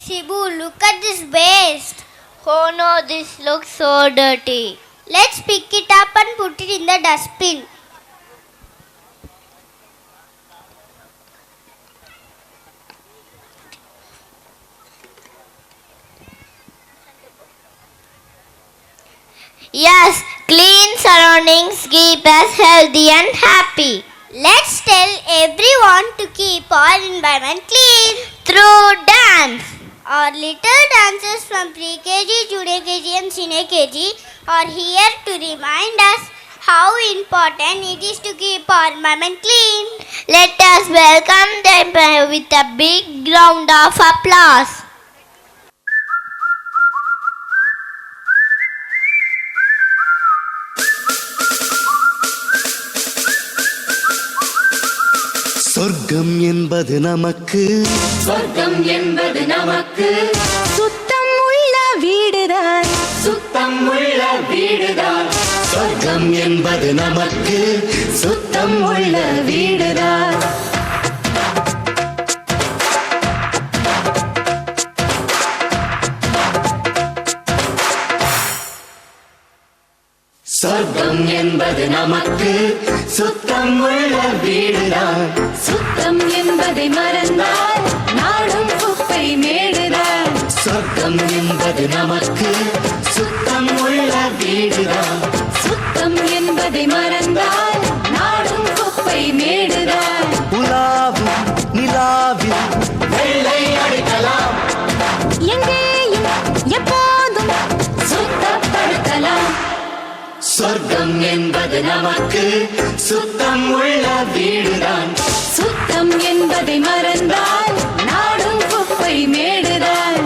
Shibu, look at this waste. Oh no, this looks so dirty. Let's pick it up and put it in the dustbin. Yes, clean surroundings keep us healthy and happy. Let's tell everyone to keep our environment clean through dance. Our little dancers from pre-KG, junior KG and senior KG are here to remind us how important it is to keep our environment clean. Let us welcome them with a big round of applause. சொர்க்கம் என்பது நமக்கு சொர்க்கம் என்பது நமக்கு சுத்தம் உள்ள வீடுதான் சுத்தம் உள்ள வீடுதான் சொர்க்கம் என்பது நமக்கு சுத்தம் உள்ள வீடுதான் சொர்க்கம் என்பது நமக்கு சுத்தம் உள்ள வீடுதான் சுத்தம் என்பதை மறந்தால் நாடும் குப்பை மேடுதான் சொர்க்கம் என்பது நமக்கு சுத்தம் உள்ள வீடுதான் சுத்தம் என்பதை மறந்தால் நாடும் குப்பை மேடுதான் உலாவும் நிலாவில் வெள்ளை அடிக்கலாம் எங்கேயும் எப்போதும் சுத்தப்படுத்தலாம் சொர்க்கம் என்பது நமக்கு சுத்தம் உள்ள வீடுதான் சுத்தம் என்பதை மறந்தால் நாடும் குப்பை மேடுதான்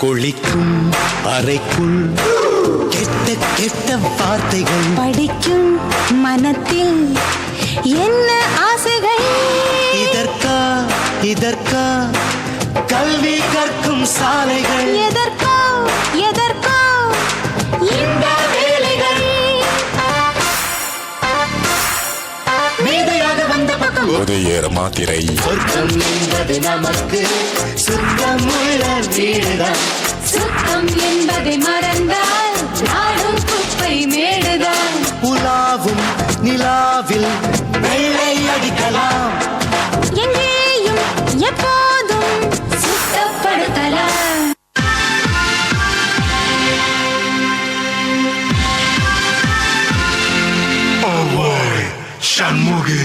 குளிக்கும் அறைக்குள் கெட்ட கெட்ட வார்த்தைகள் படிக்கும் மனத்தில் என்ன ஆசைகள் இதற்கா கல்வி கற்கும் சாலைகள் எதற்கோ இந்த வேலைகள் மேதையாக வந்த பக்கம் உதயேற மாத்திரை சொர்க்கம் என்பது நமக்கு சுத்தம் உள்ள வீடுதான் சுத்தம் என்பதை மறந்தால் நாடும் குப்பை மேடுதான் உலாவும் நிலாவில் வெள்ளை அடிக்கலாம் எங்கேயும் எப்போதும் சுத்தப்படுத்தலாம் சண்முகி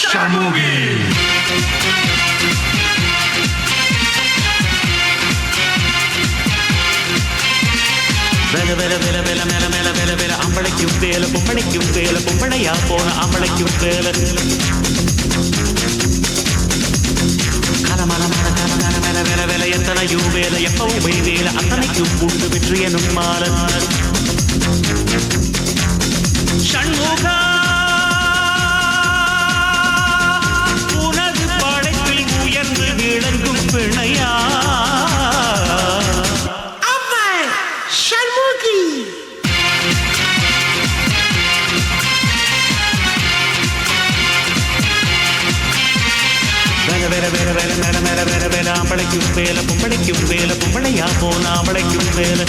சண்முகி வெல வெல வெல வெல மேல மேல வெல வெல அம்பளைக்கும் வேல பொம்பளைக்கும் வேல பொம்பளையா போன அம்பளைக்கும் வேல கலமல மல கல மேல வெல வெல எத்தனையும் வேல எப்பவும் வேல அத்தனைக்கும் உண்டு வெற்றி எனும் மால சண்முகா உனது படைப்பில் உயர்ந்து விளங்கும் பிணையா அம்பளைக்கும் வேல பொம்பளைக்கும் வேல பொம்பளையா போன அம்பளைக்கும் வேல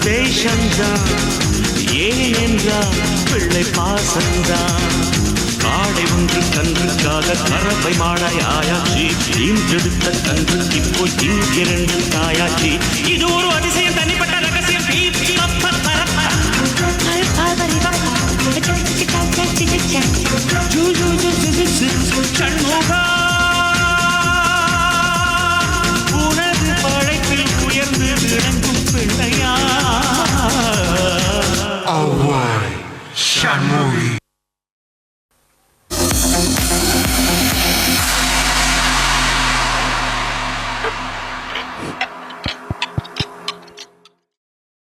வேஷம்தான் ஏனென்றால் பிள்ளை பாசந்தான் காடை ஒன்று கன்றுக்காக கறவை மாடாய் ஆயாச்சி இன்றெடுத்த கன்று இப்போ இங்கிரண்டு தாயாச்சி